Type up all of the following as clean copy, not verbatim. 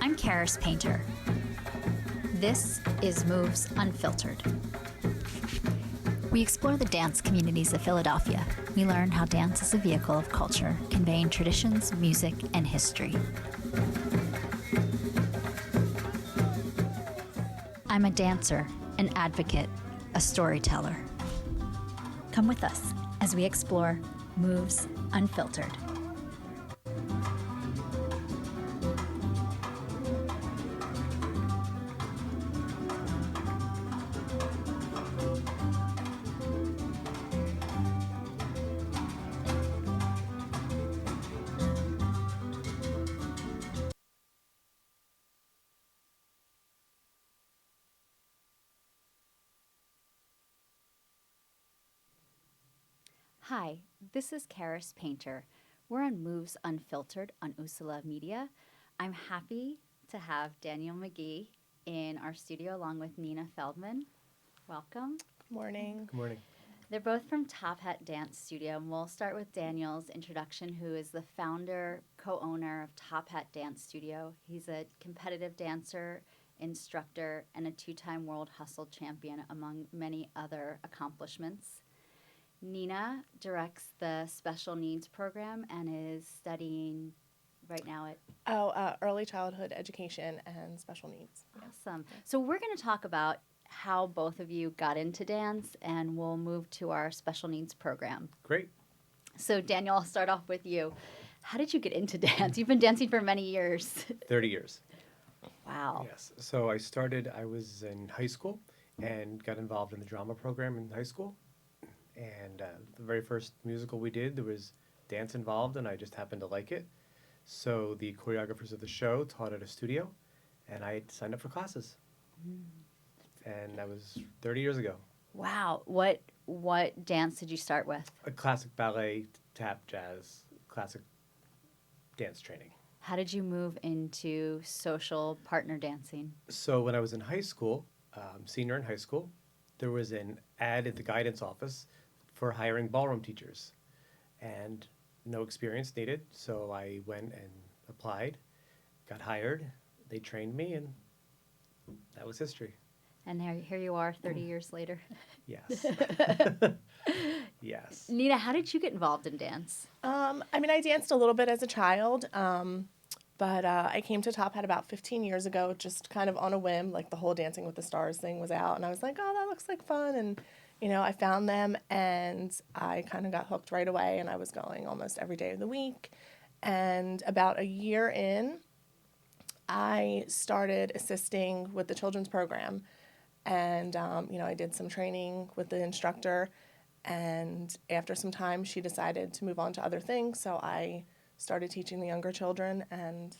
I'm Karis Painter. This is Moves Unfiltered. We explore the dance communities of Philadelphia. We learn how dance is a vehicle of culture, conveying traditions, music, and history. I'm a dancer, an advocate, a storyteller. Come with us as we explore Moves Unfiltered. Hi, this is Karis Painter. We're on Moves Unfiltered on Usula Media. I'm happy to have Daniel McGee in our studio along with Nina Feldman. Welcome. Morning. Good morning. They're both from Top Hat Dance Studio, and we'll start with Daniel's introduction, who is the founder, co-owner of Top Hat Dance Studio. He's a competitive dancer, instructor, and a two-time World Hustle champion, among many other accomplishments. Nina directs the special needs program and is studying right now at... Early childhood education and special needs. Awesome. So we're going to talk about how both of you got into dance, and we'll move to our special needs program. Great. So Daniel, I'll start off with you. How did you get into dance? You've been dancing for many years. 30 years. Wow. Yes. So I was in high school and got involved in the drama program in high school. And the very first musical we did, there was dance involved, and I just happened to like it. So the choreographers of the show taught at a studio, and I signed up for classes. And that was 30 years ago. Wow. What dance did you start with? A classic ballet, tap, jazz, classic dance training. How did you move into social partner dancing? So when I was in high school, senior in high school, there was an ad at the guidance office for hiring ballroom teachers, and no experience needed. So I went and applied, got hired. They trained me, and that was history. And here you are 30 years later. Yes. Yes. Nina, how did you get involved in dance? I danced a little bit as a child, but I came to Top Hat about 15 years ago, just kind of on a whim. Like the whole Dancing with the Stars thing was out, and I was like, oh, that looks like fun. And, I found them, and I kind of got hooked right away, and I was going almost every day of the week. And about a year in, I started assisting with the children's program. And, I did some training with the instructor, and after some time, she decided to move on to other things, so I started teaching the younger children, and,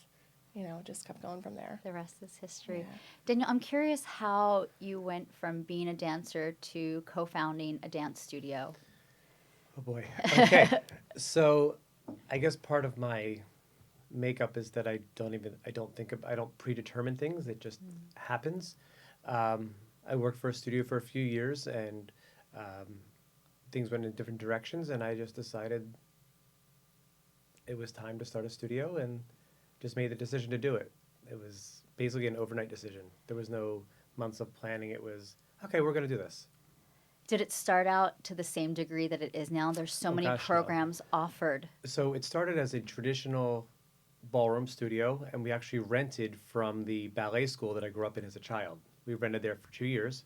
just kept going from there. The rest is history. Yeah. Daniel, I'm curious how you went from being a dancer to co-founding a dance studio. Oh, boy. Okay. So I guess part of my makeup is that I don't predetermine things. It just happens. I worked for a studio for a few years, and things went in different directions, and I just decided it was time to start a studio and just made the decision to do it. It was basically an overnight decision. There was no months of planning. It was, okay, we're going to do this. Did it start out to the same degree that it is now? There's so many programs offered. So it started as a traditional ballroom studio, and we actually rented from the ballet school that I grew up in as a child. We rented there for 2 years.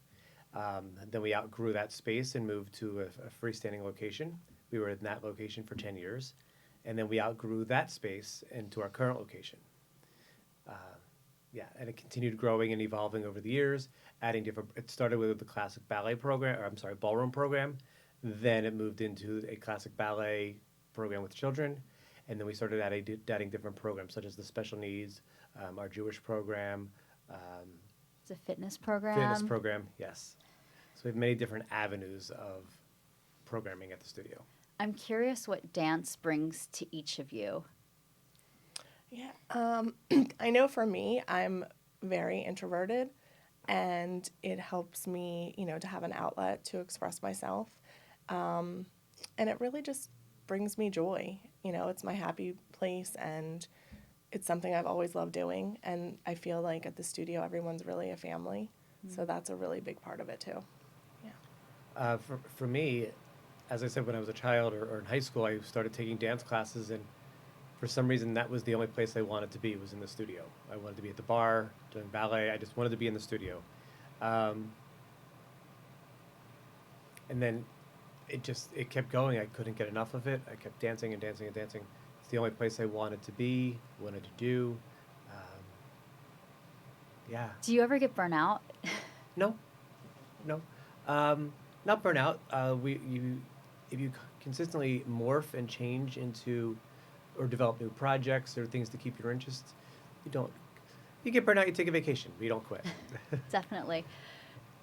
Then we outgrew that space and moved to a freestanding location. We were in that location for 10 years. And then we outgrew that space into our current location. And it continued growing and evolving over the years, adding different. It started with the classic ballet program, ballroom program. Then it moved into a classic ballet program with children. And then we started adding different programs, such as the special needs, our Jewish program. It's a fitness program. Fitness program, yes. So we have many different avenues of programming at the studio. I'm curious what dance brings to each of you. Yeah, I know for me, I'm very introverted, and it helps me, to have an outlet to express myself. And it really just brings me joy. You know, it's my happy place, and it's something I've always loved doing. And I feel like at the studio, everyone's really a family. So that's a really big part of it too. Yeah. For me, as I said, when I was a child or in high school, I started taking dance classes, and for some reason, that was the only place I wanted to be, was in the studio. I wanted to be at the bar, doing ballet. I just wanted to be in the studio. And then it kept going. I couldn't get enough of it. I kept dancing and dancing and dancing. It's the only place I wanted to be, wanted to do. Yeah. Do you ever get burnout? No, no, not burnout. If you consistently morph and change into, or develop new projects or things to keep your interest, you don't. You get burnout, you take a vacation, but you don't quit. Definitely.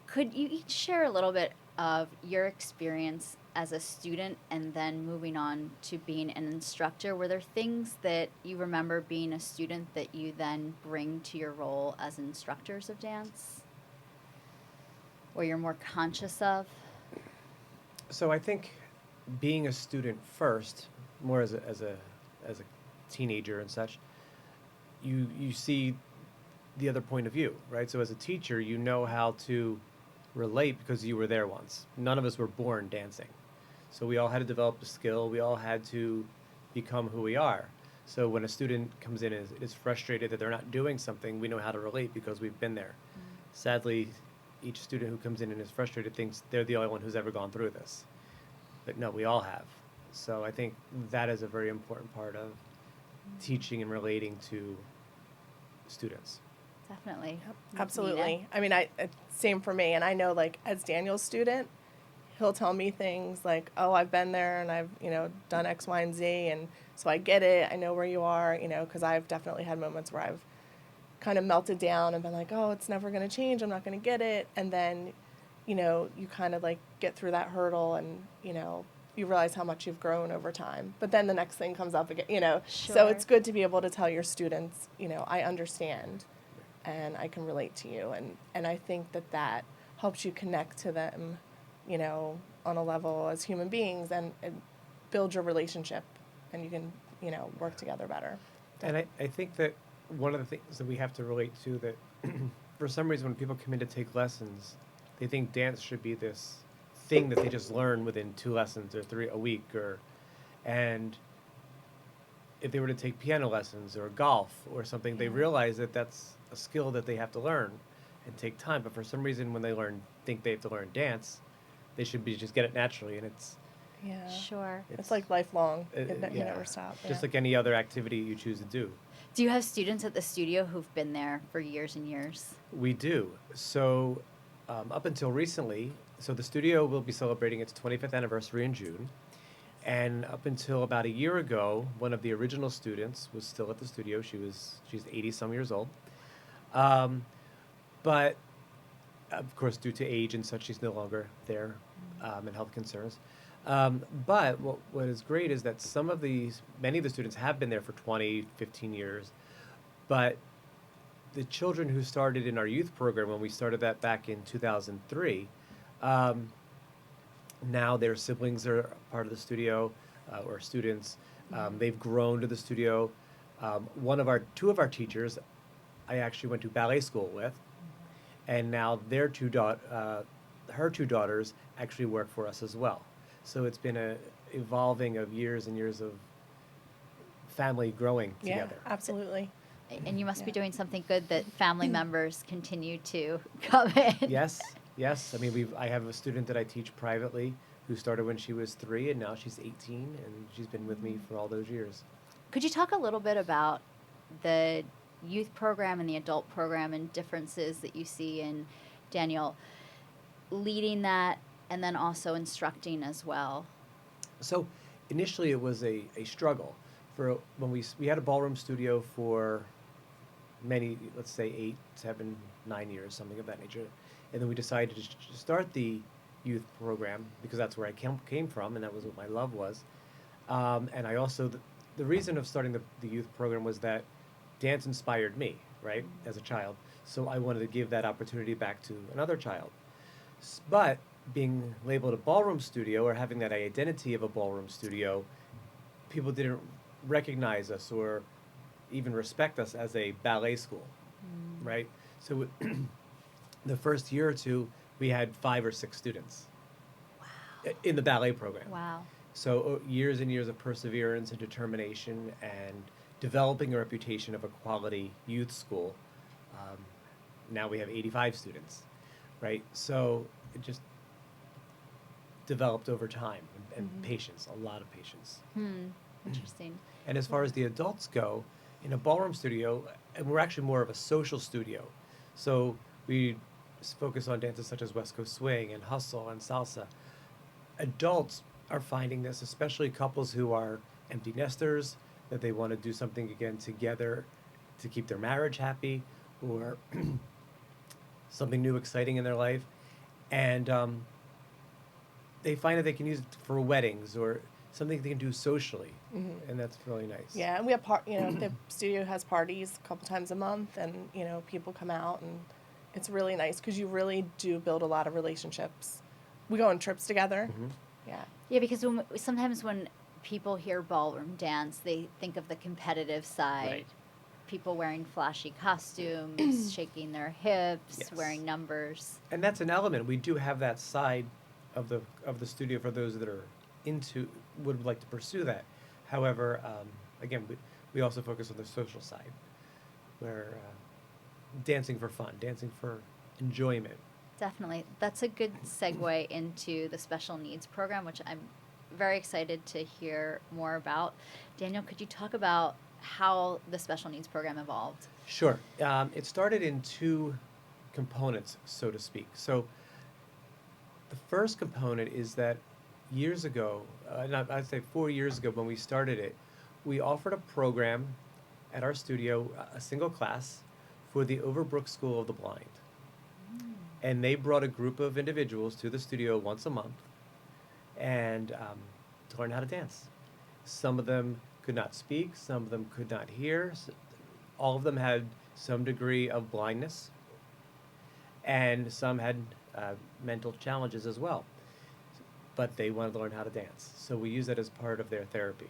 Could you each share a little bit of your experience as a student and then moving on to being an instructor? Were there things that you remember being a student that you then bring to your role as instructors of dance? Or you're more conscious of? So I think being a student first, more as a teenager and such, you see the other point of view, right? So as a teacher, you know how to relate because you were there once. None of us were born dancing. So we all had to develop a skill. We all had to become who we are. So when a student comes in and is frustrated that they're not doing something, we know how to relate because we've been there. Sadly, each student who comes in and is frustrated thinks they're the only one who's ever gone through this. But no, we all have. So I think that is a very important part of teaching and relating to students. Definitely. Yep, absolutely. I mean, same for me. And I know, like, as Daniel's student, he'll tell me things like, oh, I've been there and I've, done X, Y, and Z. And so I get it. I know where you are, because I've definitely had moments where I've kind of melted down and been like, oh, it's never going to change. I'm not going to get it. And then, you kind of like get through that hurdle and, you realize how much you've grown over time. But then the next thing comes up again, Sure. So it's good to be able to tell your students, I understand and I can relate to you. And I think that helps you connect to them, on a level as human beings and build your relationship and you can, work together better. And I think that one of the things that we have to relate to that for some reason when people come in to take lessons, they think dance should be this thing that they just learn within 2 lessons or 3 a week and if they were to take piano lessons or golf or something, they realize that that's a skill that they have to learn and take time. But for some reason, when they think they have to learn dance, they should be just get it naturally, and it's Sure. It's like lifelong. You yeah. never stop. Just like any other activity you choose to do. Do you have students at the studio who've been there for years and years? We do. So up until recently, so the studio will be celebrating its 25th anniversary in June. And up until about a year ago, one of the original students was still at the studio. She's 80-some years old. But, of course, due to age and such, she's no longer there and health concerns. But what is great is that many of the students have been there for 20, 15 years. But the children who started in our youth program, when we started that back in 2003, now their siblings are part of the studio or students. They've grown to the studio. Two of our teachers, I actually went to ballet school with, and now her 2 daughters actually work for us as well. So it's been a evolving of years and years of family growing together. Yeah, absolutely. And you must be doing something good that family members continue to come in. Yes. I mean, I have a student that I teach privately who started when she was 3, and now she's 18, and she's been with me for all those years. Could you talk a little bit about the youth program and the adult program and differences that you see in Daniel leading that and then also instructing as well? So initially it was a struggle. When we had a ballroom studio for many, let's say 8, 7, 9 years, something of that nature. And then we decided to start the youth program because that's where I came from and that was what my love was. And I also, the reason of starting the youth program was that dance inspired me, right, as a child. So I wanted to give that opportunity back to another child. But being labeled a ballroom studio or having that identity of a ballroom studio people didn't recognize us or even respect us as a ballet school, right? So the first year or two, we had 5 or 6 students in the ballet program. Wow. So years and years of perseverance and determination and developing a reputation of a quality youth school. Now we have 85 students, right? So it just developed over time and patience, a lot of patience. Interesting. And as far as the adults go, in a ballroom studio, and we're actually more of a social studio. So we focus on dances such as West Coast Swing and Hustle and Salsa. Adults are finding this, especially couples who are empty nesters, that they want to do something again together to keep their marriage happy, or something new, exciting in their life. And they find that they can use it for weddings or something they can do socially, and that's really nice. Yeah, and we have the studio has parties a couple times a month, and people come out, and it's really nice because you really do build a lot of relationships. We go on trips together. Yeah. Yeah, because sometimes when people hear ballroom dance, they think of the competitive side. Right. People wearing flashy costumes, shaking their hips, Yes. wearing numbers. And that's an element. We do have that side of the studio for those that are would like to pursue that. However, again, we also focus on the social side, where dancing for fun, dancing for enjoyment. Definitely. That's a good segue into the special needs program, which I'm very excited to hear more about. Daniel, could you talk about how the special needs program evolved? Sure. It started in 2 components, so to speak. So the first component is that years ago, I'd say 4 years ago when we started it, we offered a program at our studio, a single class, for the Overbrook School of the Blind. And they brought a group of individuals to the studio once a month and to learn how to dance. Some of them could not speak, some of them could not hear. All of them had some degree of blindness, and some had mental challenges as well. But they wanted to learn how to dance. So we use that as part of their therapy.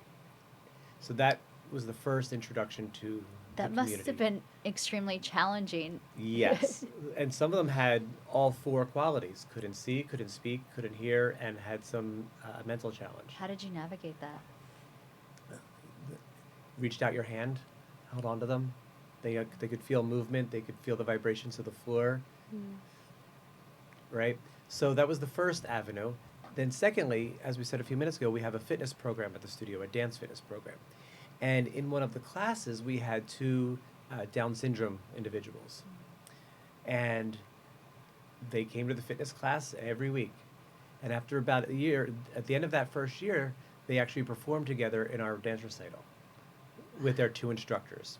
So that was the first introduction to That the must community. have been extremely challenging. Yes. And some of them had all 4 qualities. Couldn't see, couldn't speak, couldn't hear, and had some mental challenge. How did you navigate that? Reached out your hand, held onto them. They could feel movement. They could feel the vibrations of the floor. Right? So that was the first avenue. Then secondly, as we said a few minutes ago, we have a fitness program at the studio, a dance fitness program. And in one of the classes, we had 2 Down syndrome individuals. And they came to the fitness class every week. And after about a year, at the end of that first year, they actually performed together in our dance recital with their 2 instructors.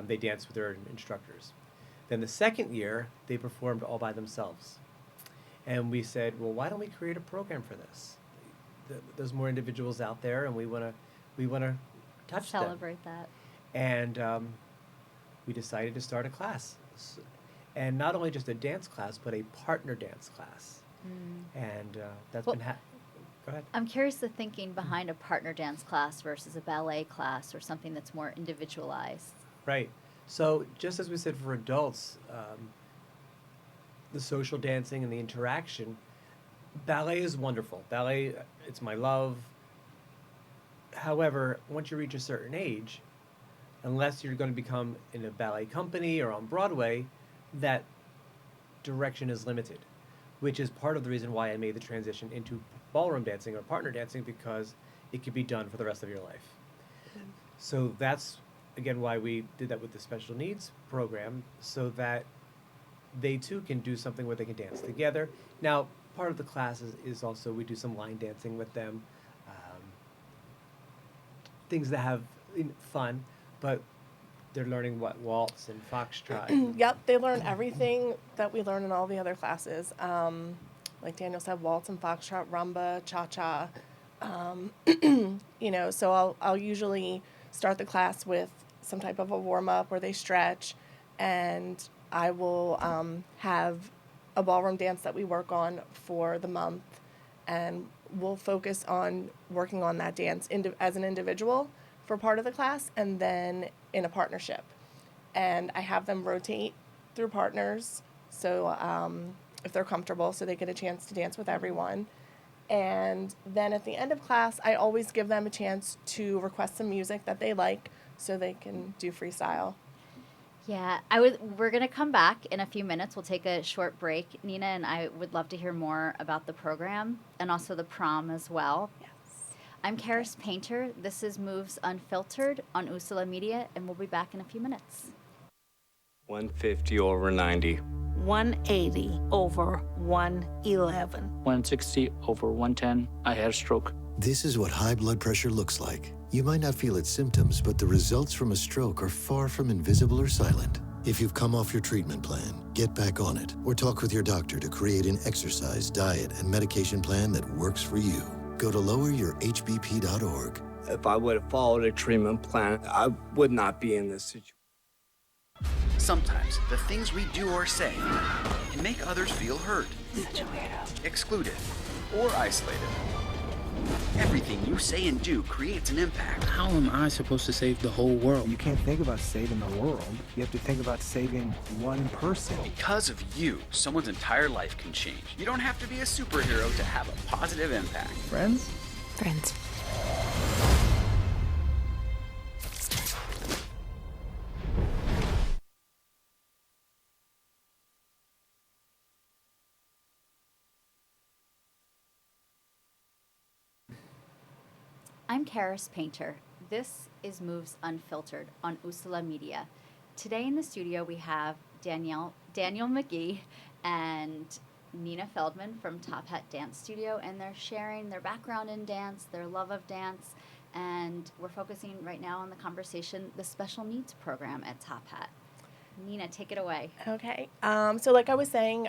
They danced with their instructors. Then the second year, they performed all by themselves. And we said, well, why don't we create a program for this? There's more individuals out there, and we want to touch them. Celebrate that. And we decided to start a class. And not only just a dance class, but a partner dance class. And that's Well, been go ahead. I'm curious the thinking behind a partner dance class versus a ballet class or something that's more individualized. Right. So just as we said for adults, the social dancing and the interaction, ballet is wonderful. Ballet, it's my love. However, once you reach a certain age, unless you're going to become in a ballet company or on Broadway, that direction is limited, which is part of the reason why I made the transition into ballroom dancing or partner dancing, because it could be done for the rest of your life. So that's, again, why we did that with the special needs program, so that they too can do something where they can dance together. Now, part of the classes is also we do some line dancing with them, things that have fun, but they're learning what waltz and foxtrot. Yep, they learn everything that we learn in all the other classes. Like Daniel said, waltz and foxtrot, rumba, cha-cha. So I'll usually start the class with some type of a warm-up where they stretch, and I will have a ballroom dance that we work on for the month, and we'll focus on working on that dance as an individual for part of the class and then in a partnership. And I have them rotate through partners, so if they're comfortable, so they get a chance to dance with everyone. And then at the end of class, I always give them a chance to request some music that they like so they can do freestyle. Yeah, we're going to come back in a few minutes. We'll take a short break, Nina, and I would love to hear more about the program and also the prom as well. Yes. I'm Karis Painter. This is Moves Unfiltered on Usula Media, and we'll be back in a few minutes. 150 over 90. 180 over 111. 160 over 110. I had a stroke. This is what high blood pressure looks like. You might not feel its symptoms, but the results from a stroke are far from invisible or silent. If you've come off your treatment plan, get back on it or talk with your doctor to create an exercise, diet, and medication plan that works for you. Go to loweryourhbp.org. If I would have followed a treatment plan, I would not be in this situation. Sometimes the things we do or say can make others feel hurt, excluded, or isolated. Everything you say and do creates an impact. How am I supposed to save the whole world? You can't think about saving the world. You have to think about saving one person. Because of you, someone's entire life can change. You don't have to be a superhero to have a positive impact. Friends? Friends. I'm Karis Painter. This is Moves Unfiltered on Usula Media. Today in the studio we have Daniel McGee and Nina Feldman from Top Hat Dance Studio, and they're sharing their background in dance, their love of dance, and we're focusing right now on the conversation, the special needs program at Top Hat. Nina, take it away. Okay. So like I was saying,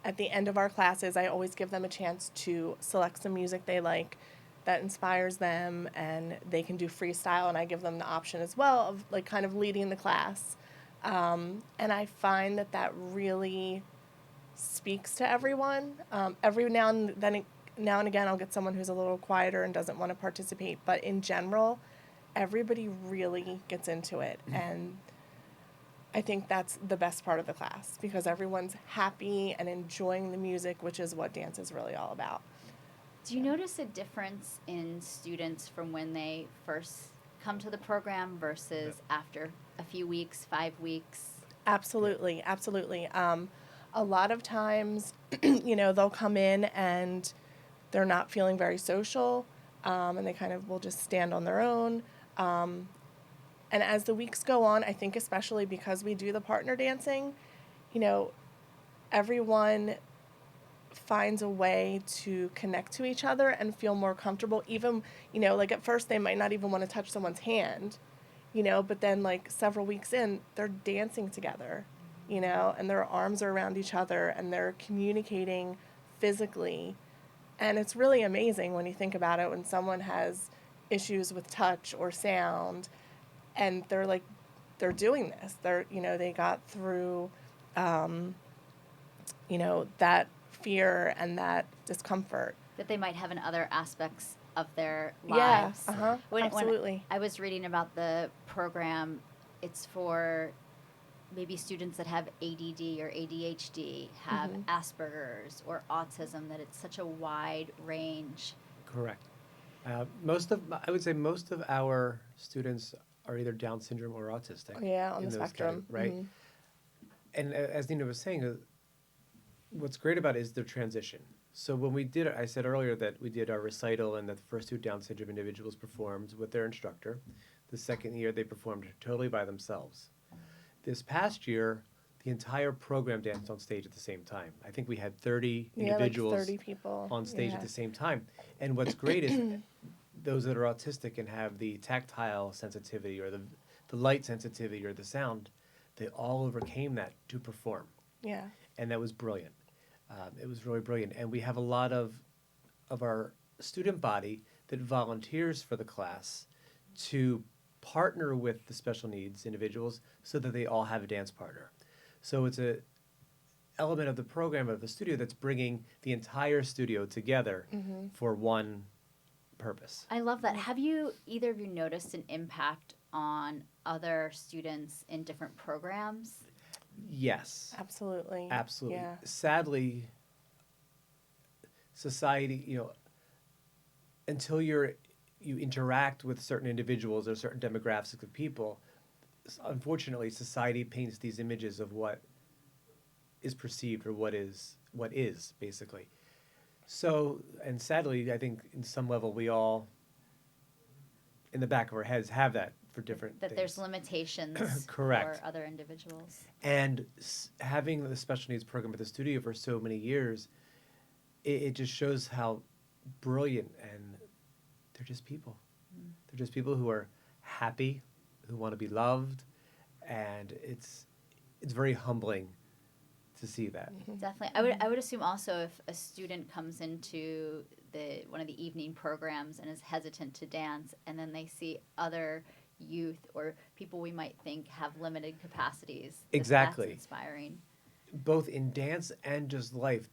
at the end of our classes, I always give them a chance to select some music they like that inspires them, and they can do freestyle, and I give them the option as well of like kind of leading the class. And I find that really speaks to everyone. Every now and again, I'll get someone who's a little quieter and doesn't want to participate, but in general, everybody really gets into it, and I think that's the best part of the class because everyone's happy and enjoying the music, which is what dance is really all about. Do you notice a difference in students from when they first come to the program versus after a few weeks, 5 weeks? Absolutely, absolutely. A lot of times, they'll come in and they're not feeling very social, and they kind of will just stand on their own. And as the weeks go on, I think especially because we do the partner dancing, everyone finds a way to connect to each other and feel more comfortable. Even, like at first they might not even want to touch someone's hand, but then like several weeks in, they're dancing together, and their arms are around each other and they're communicating physically. And it's really amazing when you think about it, when someone has issues with touch or sound, and they're doing this. They got through, that fear and that discomfort. That they might have in other aspects of their Yeah, lives. absolutely. When I was reading about the program, it's for maybe students that have ADD or ADHD, have Asperger's or autism, that it's such a wide range. Correct. I would say most of our students are either Down syndrome or autistic. Yeah, on in the those spectrum. right? Mhm. And as Nina was saying, what's great about it is the transition. So when we did, I said earlier that we did our recital and that the first 2 Down syndrome individuals performed with their instructor. The second year, they performed totally by themselves. This past year, the entire program danced on stage at the same time. I think we had 30 individuals like 30 people on stage at the same time. And what's great is those that are autistic and have the tactile sensitivity or the light sensitivity or the sound, they all overcame that to perform. Yeah. And that was brilliant. It was really brilliant. And we have a lot of our student body that volunteers for the class to partner with the special needs individuals so that they all have a dance partner. So it's element of the program of the studio that's bringing the entire studio together for one purpose. I love that. Have you, either of you, noticed an impact on other students in different programs? Yes. Absolutely. Absolutely. Yeah. Sadly, society, until you interact with certain individuals or certain demographics of people, unfortunately, society paints these images of what is perceived or what is basically. So, and sadly, I think in some level we all, in the back of our heads, have that for different That things. there's limitations Correct. for other individuals. And having the special needs program at the studio for so many years, it just shows how brilliant, and they're just people. They're just people who are happy, who want to be loved, and it's very humbling to see that. Definitely. I would assume also if a student comes into one of the evening programs and is hesitant to dance, and then they see other youth or people we might think have limited capacities. Exactly. That's inspiring. Both in dance and just life,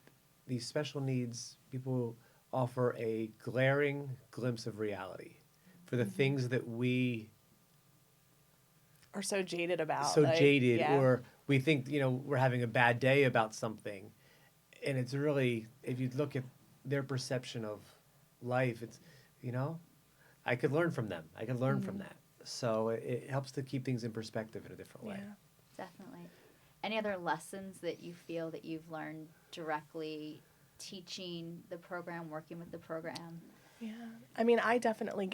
these special needs people offer a glaring glimpse of reality for the things that we Are so jaded about. or we think we're having a bad day about something, and it's really, if you look at their perception of life, it's I could learn from them. I could learn from that. So it helps to keep things in perspective in a different way. Definitely. Any other lessons that you feel that you've learned directly teaching the program, working with the program? Yeah. I mean, I definitely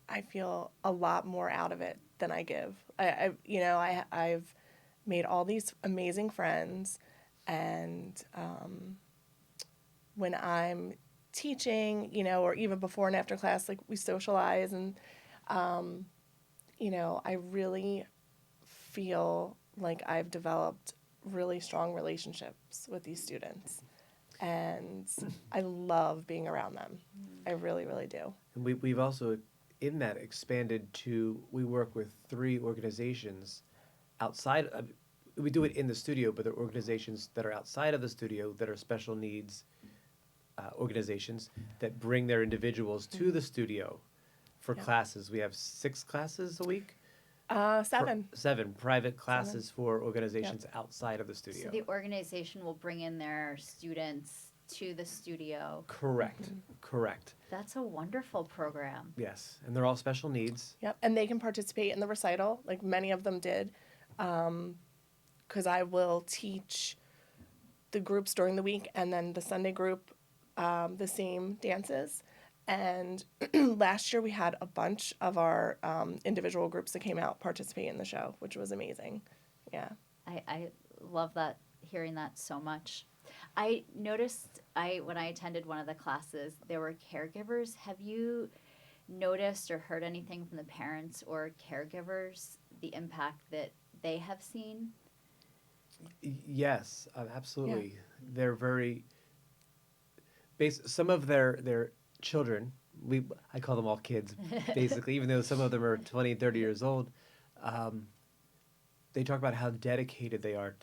I feel a lot more out of it than I give. I've made all these amazing friends, and when I'm teaching, or even before and after class, like we socialize, and I really feel like I've developed really strong relationships with these students, and I love being around them. I really, really do. And we've also, in that, expanded to, we work with 3 organizations outside. We do it in the studio, but there are organizations that are outside of the studio that are special needs organizations that bring their individuals to the studio for classes. We have 6 classes a week. 7. 7 private classes for organizations outside of the studio. So the organization will bring in their students to the studio. Correct. Correct. That's a wonderful program. Yes, and they're all special needs. Yep, and they can participate in the recital, like many of them did, because I will teach the groups during the week, and then the Sunday group the same dances. And last year we had a bunch of our individual groups that came out participate in the show, which was amazing. Yeah. I love that, hearing that so much. I noticed when I attended one of the classes, there were caregivers. Have you noticed or heard anything from the parents or caregivers, the impact that they have seen? Yes, absolutely. Yeah. They're very some of their children, I call them all kids, basically, even though some of them are 20, 30 years old, they talk about how dedicated they are.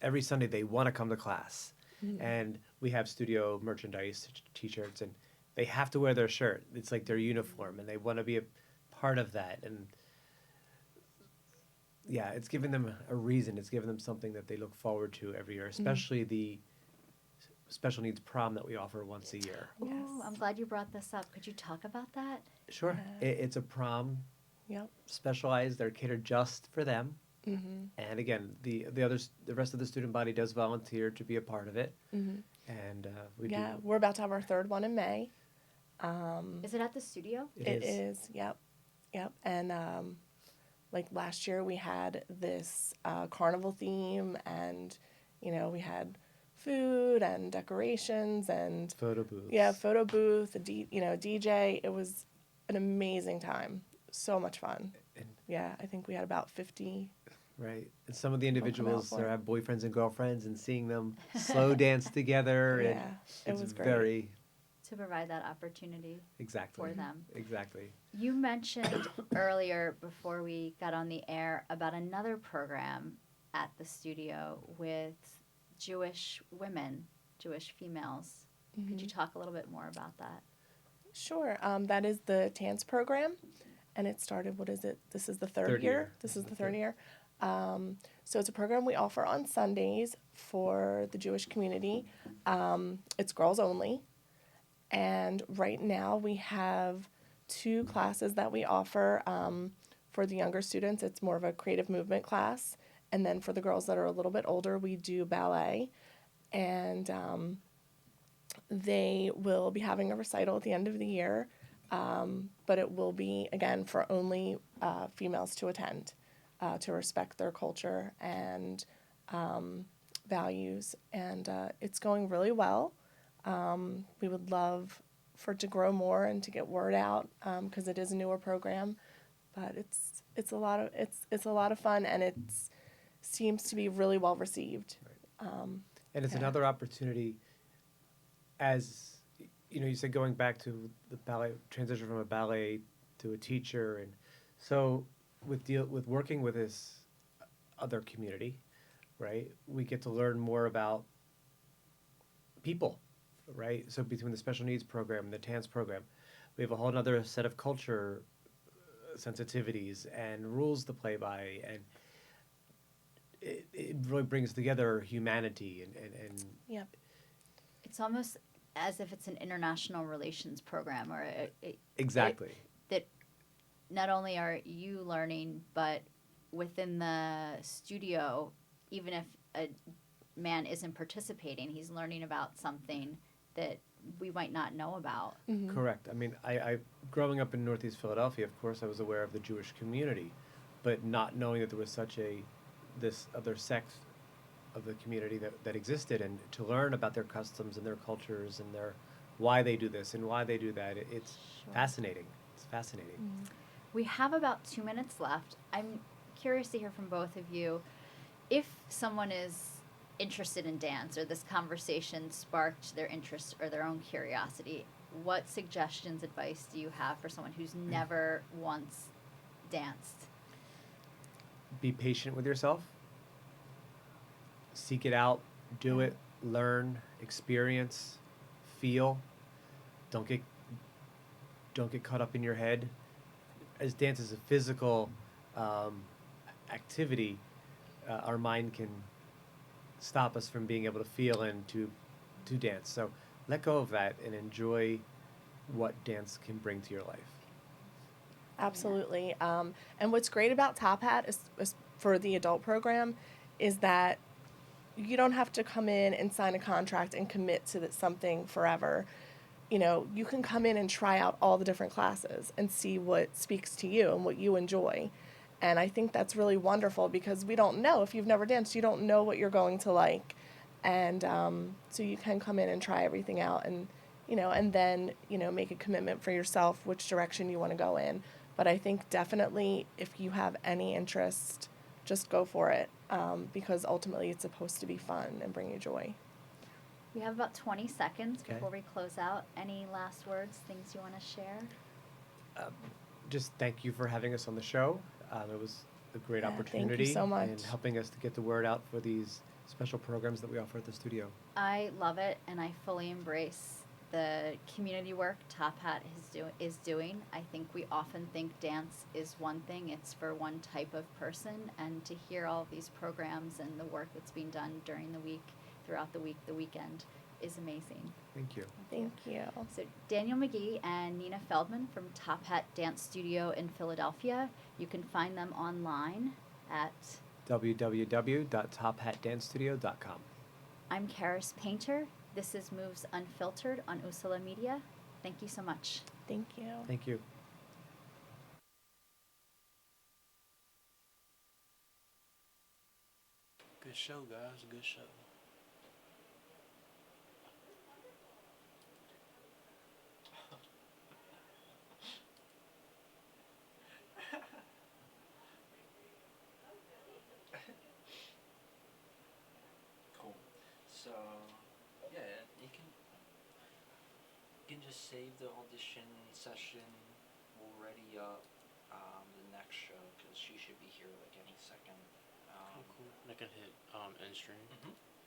Every Sunday they want to come to class. And we have studio merchandise, T-shirts, and they have to wear their shirt. It's like their uniform, and they want to be a part of that. And yeah, it's given them a reason. It's given them something that they look forward to every year, especially the special needs prom that we offer once a year. Yes. Ooh, I'm glad you brought this up. Could you talk about that? Sure. It's a prom. Yep. Specialized. They're catered just for them. And again, the rest of the student body does volunteer to be a part of it. And we're about to have our 3rd one in May. Is it at the studio? It is. Yep. And like last year we had this carnival theme, and we had food and decorations and photo booths. Yeah, photo booth, DJ. It was an amazing time. So much fun. Yeah, I think we had about 50. Right. And some of the individuals have boyfriends and girlfriends, and seeing them slow dance together. Yeah, it was great. Very... To provide that opportunity for them. Exactly. You mentioned earlier, before we got on the air, about another program at the studio with Jewish women, Jewish females. Could you talk a little bit more about that? Sure. That is the TANS program, and it started, what is it? This is the third year. This is the third year. So it's a program we offer on Sundays for the Jewish community. It's girls only. And right now we have 2 classes that we offer. For the younger students, it's more of a creative movement class. And then for the girls that are a little bit older, we do ballet. And they will be having a recital at the end of the year. But it will be, again, for only females to attend, to respect their culture and values. And it's going really well. We would love for it to grow more and to get word out, because it is a newer program. But it's a lot of fun, and it seems to be really well received. And it's another opportunity, as you know, you said going back to the ballet, transition from a ballet to a teacher, and so with working with this other community, right, we get to learn more about people, right? So between the special needs program and the TANS program, we have a whole other set of culture sensitivities and rules to play by, and it really brings together humanity and Yep. It's almost as if it's an international relations program, or exactly. that not only are you learning, but within the studio, even if a man isn't participating, he's learning about something that we might not know about. Correct. I mean, I growing up in Northeast Philadelphia, of course, I was aware of the Jewish community, but not knowing that there was such this other sect of the community that existed, and to learn about their customs and their cultures and why they do this and why they do that, it's fascinating. It's fascinating. We have about 2 minutes left. I'm curious to hear from both of you. If someone is interested in dance, or this conversation sparked their interest or their own curiosity, what suggestions, advice do you have for someone who's never once danced? Be patient with yourself. Seek it out. Do it. Learn. Experience. Feel. Don't get caught up in your head. As dance is a physical activity, our mind can stop us from being able to feel and to dance. So let go of that and enjoy what dance can bring to your life. Absolutely. And what's great about Top Hat is for the adult program is that you don't have to come in and sign a contract and commit to something forever. You know, you can come in and try out all the different classes and see what speaks to you and what you enjoy. And I think that's really wonderful, because we don't know, if you've never danced, you don't know what you're going to like. And so you can come in and try everything out, and, and then, make a commitment for yourself which direction you want to go in. But I think definitely if you have any interest, just go for it, because ultimately it's supposed to be fun and bring you joy. We have about 20 seconds Okay. before we close out. Any last words, things you want to share? Just thank you for having us on the show. It was a great opportunity. Thank you so much. And helping us to get the word out for these special programs that we offer at the studio. I love it, and I fully embrace the community work Top Hat is doing. I think we often think dance is one thing, it's for one type of person, and to hear all of these programs and the work that's being done during the week, throughout the week, the weekend, is amazing. Thank you. Thank you. So Daniel McGee and Nina Feldman from Top Hat Dance Studio in Philadelphia. You can find them online at www.tophatdancestudio.com. I'm Karis Painter. This is Moves Unfiltered on Usala Media. Thank you so much. Thank you. Thank you. Good show, guys. Good show. Cool. So, yeah, you can just save the audition session. We'll ready up the next show, because she should be here like any second. Cool. I can hit end stream.